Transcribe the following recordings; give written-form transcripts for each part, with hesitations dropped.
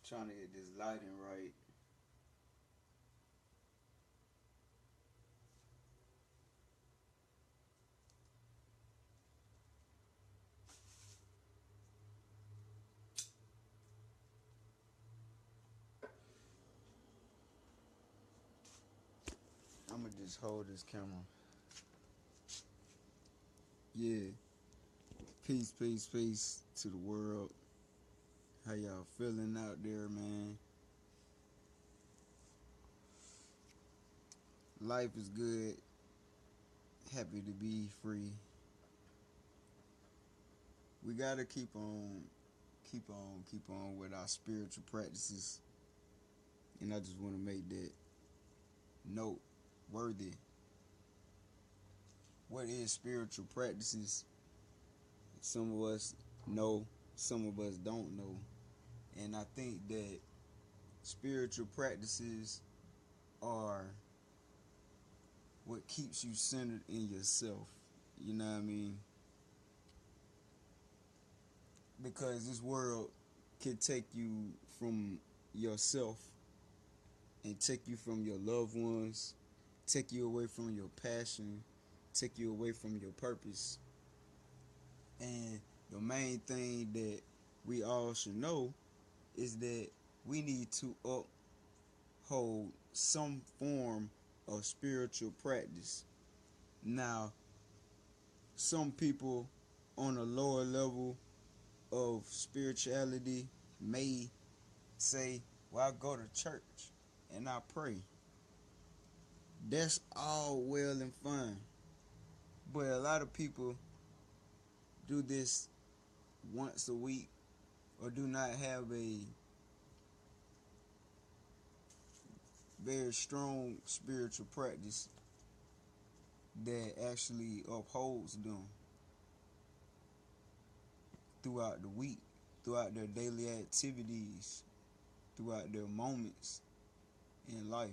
Trying to get this lighting right. I'm gonna just hold this camera. Yeah. Peace, peace, peace to the world. How y'all feeling out there, man? Life is good. Happy to be free. We gotta keep on with our spiritual practices. And I just wanna make that note worthy. What is spiritual practices? Some of us know, some of us don't know. And I think that spiritual practices are what keeps you centered in yourself. You know what I mean? Because this world can take you from yourself and take you from your loved ones, take you away from your passion, take you away from your purpose. And the main thing that we all should know is that we need to uphold some form of spiritual practice. Now, some people on a lower level of spirituality may say, well, I go to church and I pray. That's all well and fine. But a lot of people do this once a week or do not have a very strong spiritual practice that actually upholds them throughout the week, throughout their daily activities, throughout their moments in life.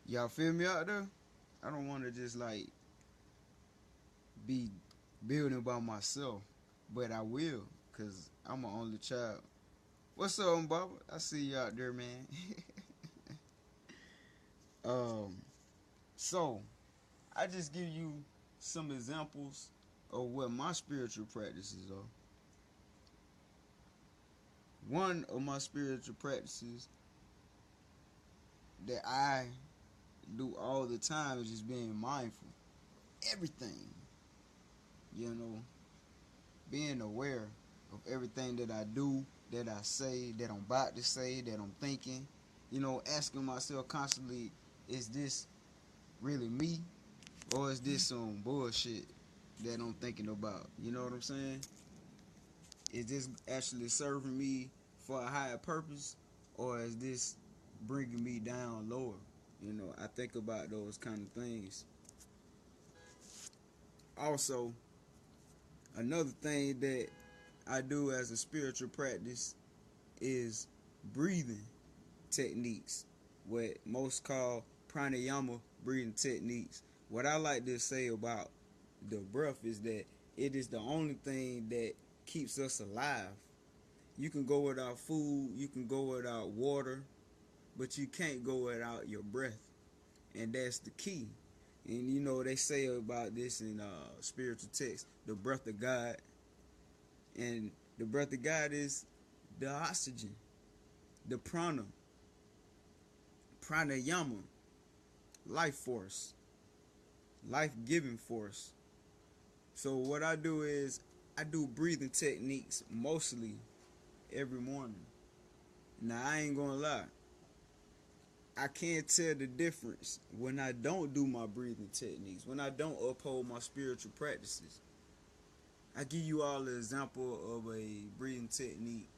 Y'all feel me out there? I don't want to just like be building by myself, but I will, cause I'm an only child. What's up, Baba? I see you out there, man. um, so I just give you some examples of what my spiritual practices are. One of my spiritual practices that I do all the time is just being mindful. Everything, you know, being aware of everything that I do, that I say, that I'm about to say, that I'm thinking. You know, asking myself constantly, is this really me? Or is this some bullshit that I'm thinking about? You know what I'm saying? Is this actually serving me for a higher purpose? Or is this bringing me down lower? You know, I think about those kind of things. Also, another thing that I do as a spiritual practice is breathing techniques, what most call pranayama breathing techniques. What I like to say about the breath is that it is the only thing that keeps us alive. You can go without food, you can go without water, but you can't go without your breath. And that's the key. And you know, they say about this in spiritual text, the breath of God. And the breath of God is the oxygen, the pranayama, life force, life-giving force. So what I do is I do breathing techniques mostly every morning. Now I ain't gonna lie, I can't tell the difference when I don't do my breathing techniques, when I don't uphold my spiritual practices. I give you all an example of a breathing technique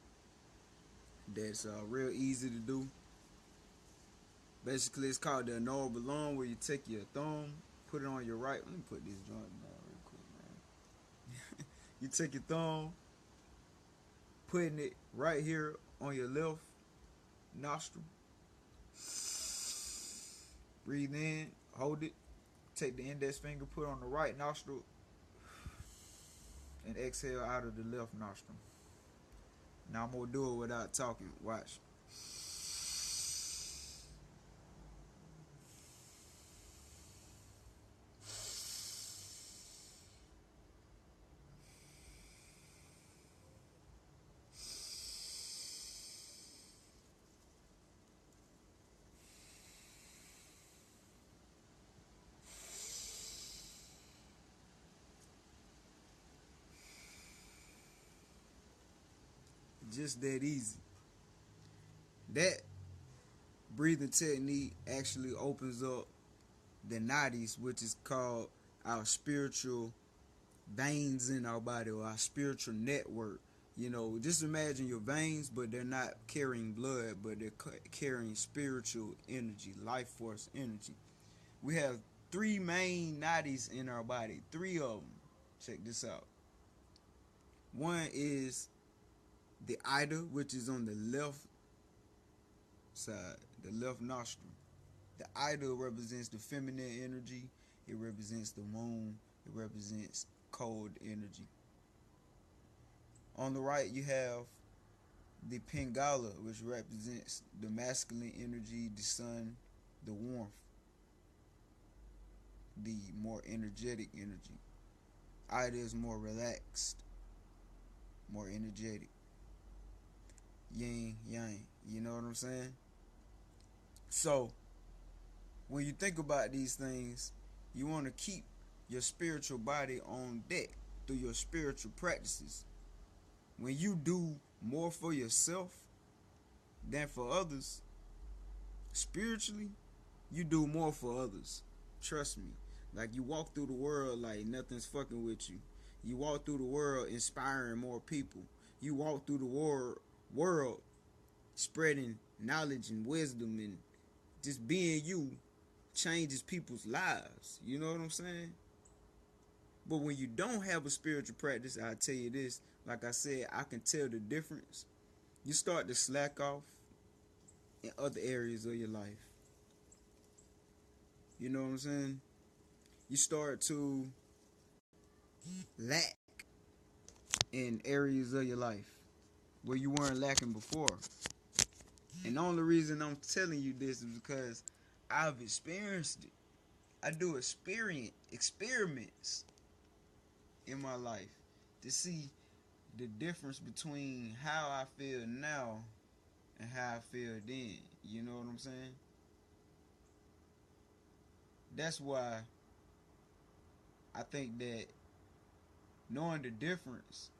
that's real easy to do. Basically, it's called the Anora Balloon, where you take your thumb, put it on your right. Let me put this joint down real quick, man. You take your thumb, putting it right here on your left nostril. Breathe in, hold it. Take the index finger, put it on the right nostril. and exhale out of the left nostril. Now I'm gonna do it without talking. Watch. Just that easy. That breathing technique actually opens up the nadis, which is called our spiritual veins in our body, or our spiritual network. You know, just imagine your veins, but they're not carrying blood, but they're carrying spiritual energy, life force energy. We have three main nadis in our body, three of them. Check this out. One is the ida, which is on the left side, the left nostril. The ida represents the feminine energy. It represents the moon. It represents cold energy. On the right, you have the pingala, which represents the masculine energy, the sun, the warmth, the more energetic energy. Ida is more relaxed, more energetic. Yin, yang. You know what I'm saying? So, when you think about these things, you want to keep your spiritual body on deck through your spiritual practices. When you do more for yourself than for others, spiritually, you do more for others. Trust me. Like, you walk through the world like nothing's fucking with you. You walk through the world inspiring more people. You walk through the world spreading knowledge and wisdom, and just being you changes people's lives. You know what I'm saying? But when you don't have a spiritual practice, I'll tell you this, like I said, I can tell the difference. You start to slack off in other areas of your life. You know what I'm saying? You start to lack in areas of your life where you weren't lacking before. And the only reason I'm telling you this is because I've experienced it. I do experiments in my life to see the difference between how I feel now and how I feel then. You know what I'm saying? That's why I think that knowing the difference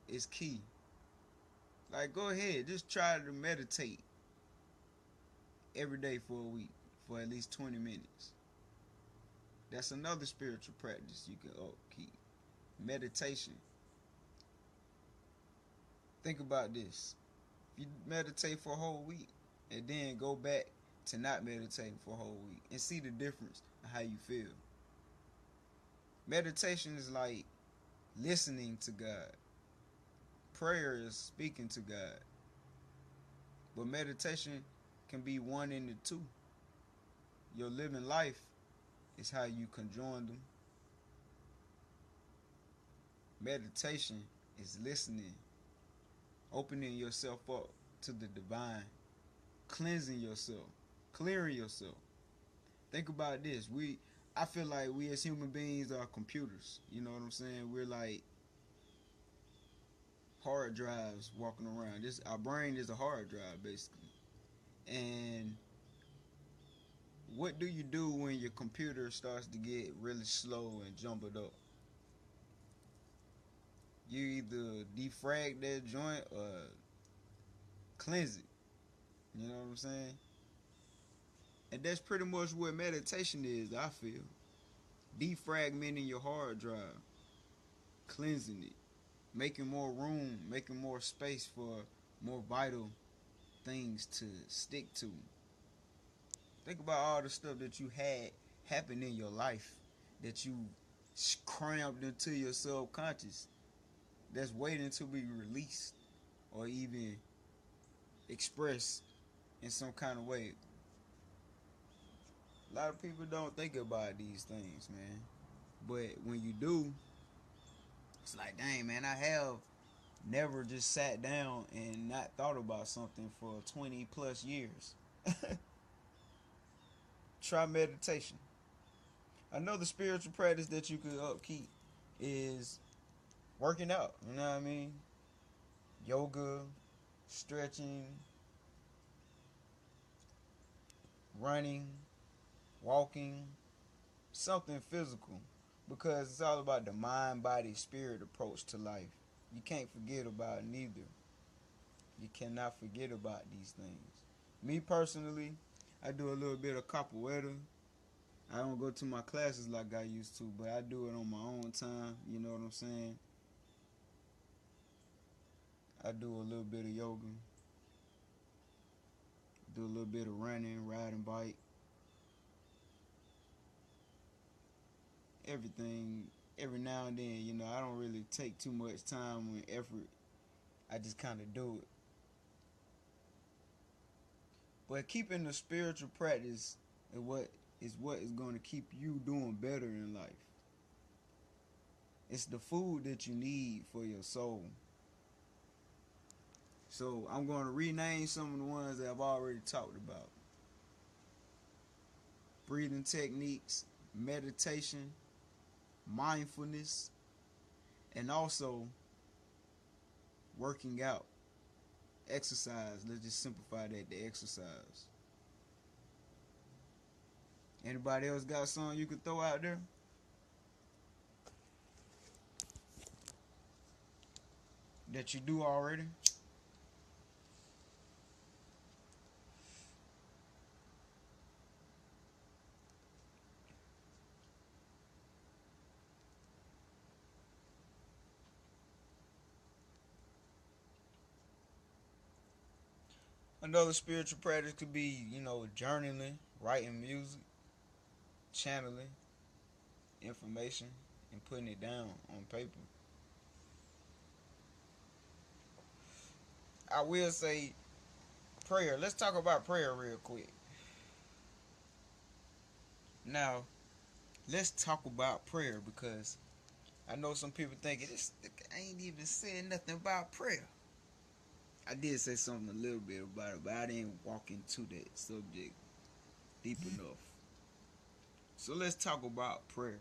is key. Like, go ahead, just try to meditate every day for a week for at least 20 minutes. That's another spiritual practice you can upkeep. Meditation. Think about this. If you meditate for a whole week and then go back to not meditating for a whole week and see the difference of how you feel. Meditation is like listening to God. Prayer is speaking to God. But meditation can be one in the two. Your living life is how you conjoin them. Meditation is listening, opening yourself up to the divine, cleansing yourself, clearing yourself. Think about this. I feel like we as human beings are computers. You know what I'm saying? We're like hard drives walking around. Our brain is a hard drive, basically. And what do you do when your computer starts to get really slow and jumbled up? You either defrag that joint or cleanse it. You know what I'm saying? And that's pretty much what meditation is, I feel. Defragmenting your hard drive, cleansing it, making more room, making more space for more vital things to stick to. Think about all the stuff that you had happen in your life that you crammed into your subconscious that's waiting to be released or even expressed in some kind of way. A lot of people don't think about these things, man. But when you do, it's like, dang, man, I have never just sat down and not thought about something for 20 plus years. Try meditation. Another spiritual practice that you could upkeep is working out. You know what I mean? Yoga, stretching, running, walking, something physical. Because it's all about the mind, body, spirit approach to life. You can't forget about neither. You cannot forget about these things. Me personally, I do a little bit of capoeira. I don't go to my classes like I used to, but I do it on my own time. You know what I'm saying? I do a little bit of yoga, do a little bit of running, riding bike, everything. Every now and then, I don't really take too much time and effort. I just kind of do it. But keeping the spiritual practice is what is going to keep you doing better in life. It's the food that you need for your soul. So I'm going to rename some of the ones that I've already talked about. Breathing techniques, meditation, mindfulness, and also working out. Exercise. Let's just simplify that, the exercise. Anybody else got something you could throw out there that you do already? Another spiritual practice could be, journaling, writing music, channeling information, and putting it down on paper. I will say prayer. Let's talk about prayer real quick. Now, let's talk about prayer because I know some people thinking this I ain't even saying nothing about prayer. I did say something a little bit about it, but I didn't walk into that subject deep enough. So let's talk about prayer.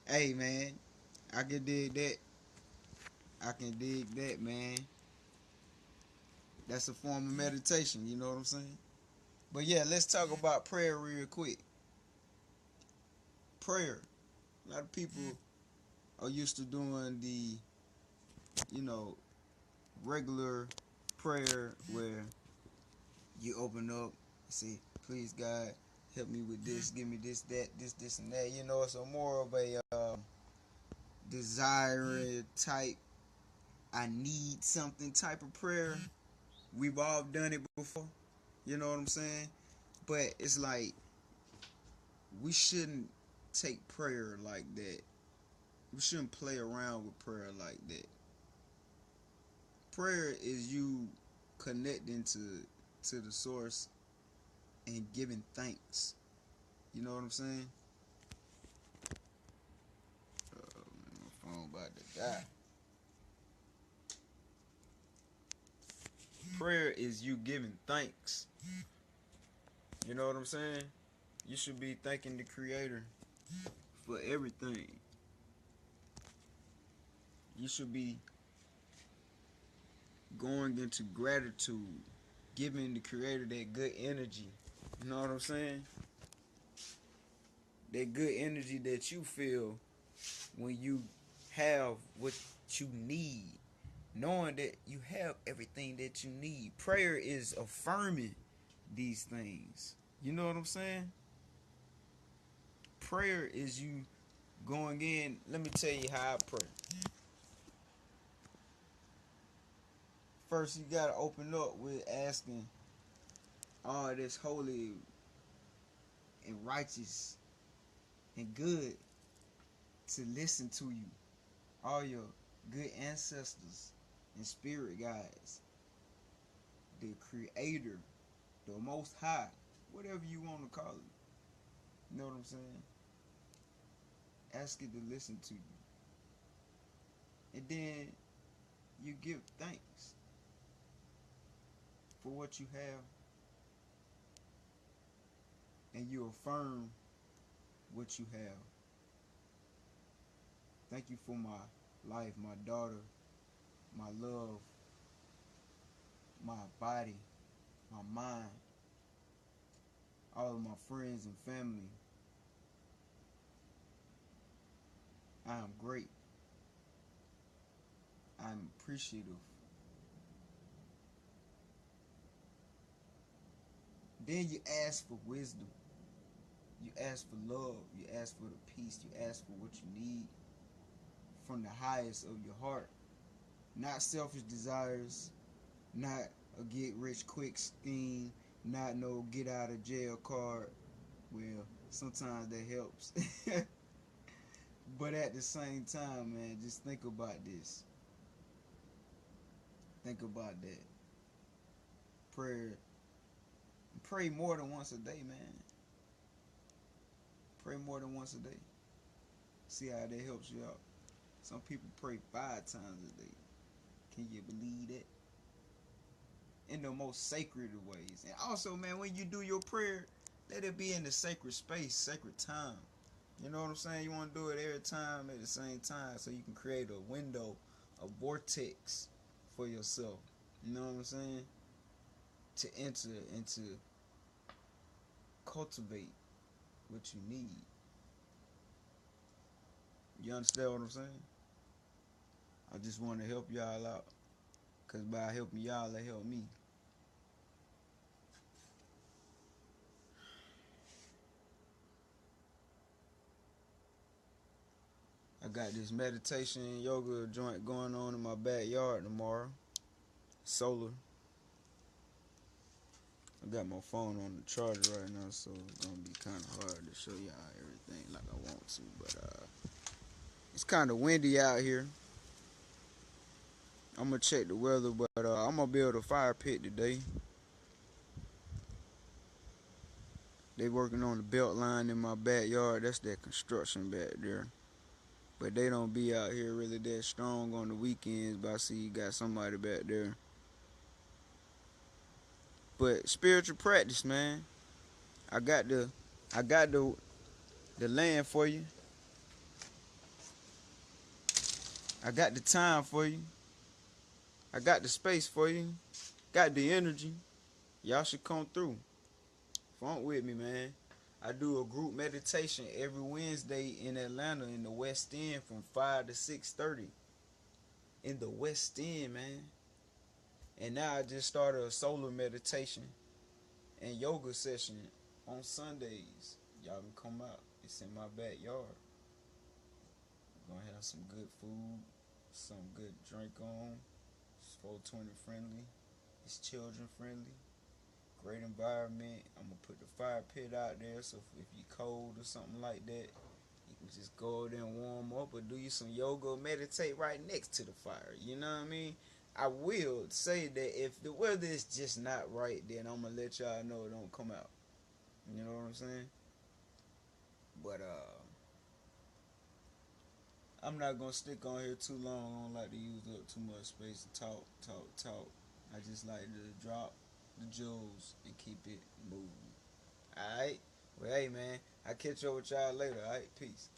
Hey man, I can dig that. I can dig that, man. That's a form of meditation, you know what I'm saying? But yeah, let's talk about prayer real quick. Prayer. A lot of people are used to doing the, you know, regular prayer where you open up and say, please God, help me with this, give me this, that, this, and that. It's a more of a desire type, I need something type of prayer. We've all done it before. You know what I'm saying? But it's like, we shouldn't take prayer like that. We shouldn't play around with prayer like that. Prayer is you connecting to the source and giving thanks. You know what I'm saying? My phone about to die. Prayer is you giving thanks. You know what I'm saying? You should be thanking the Creator for everything. You should be going into gratitude, giving the Creator that good energy. You know what I'm saying? That good energy that you feel when you have what you need, knowing that you have everything that you need. Prayer is affirming these things. You know what I'm saying? Prayer is you going in. Let me tell you how I pray. First, you got to open up with asking all that's holy and righteous and good to listen to you. All your good ancestors and spirit guides. The Creator, the Most High. whatever you want to call it. You know what I'm saying? Ask it to listen to you. And then you give thanks for what you have, and you affirm what you have. Thank you for my life, my daughter, my love, my body, my mind, all of my friends and family. I am great. I'm appreciative. Then you ask for wisdom. You ask for love. You ask for the peace. You ask for what you need from the highest of your heart. Not selfish desires, not a get rich quick scheme, not no get out of jail card. Well, sometimes that helps. But at the same time, man, just think about this. Think about that. Prayer. Pray more than once a day, man. Pray more than once a day. See how that helps you out. Some people pray 5 times a day. Can you believe that? In the most sacred of ways. And also, man, when you do your prayer, let it be in the sacred space, sacred time. You know what I'm saying? You want to do it every time at the same time so you can create a window, a vortex for yourself. You know what I'm saying? To enter into cultivate what you need. You understand what I'm saying? I just want to help y'all out. Because by helping y'all, they help me. I got this meditation and yoga joint going on in my backyard tomorrow. Solar. I got my phone on the charger right now, so it's gonna be kind of hard to show y'all everything like I want to. But it's kind of windy out here. I'm gonna check the weather, but I'm gonna build a fire pit today. They working on the belt line in my backyard. That's that construction back there. But they don't be out here really that strong on the weekends. But I see you got somebody back there. But spiritual practice, man. I got the land for you. I got the time for you. I got the space for you. Got the energy. Y'all should come through. Funk with me, man. I do a group meditation every Wednesday in Atlanta in the West End from 5 to 6:30. In the West End, man. And now I just started a solar meditation and yoga session on Sundays. Y'all can come out. It's in my backyard. We're gonna have some good food, some good drink on. It's 420 friendly. It's children friendly. Great environment. I'm gonna put the fire pit out there, so if you cold or something like that, you can just go there and warm up or do you some yoga, meditate right next to the fire. You know what I mean? I will say that if the weather is just not right, then I'm gonna let y'all know it don't come out. You know what I'm saying? But I'm not gonna stick on here too long. I don't like to use up too much space to talk. I just like to drop the jewels and keep it moving. Alright? Well, hey, man, I catch up with y'all later. Alright? Peace.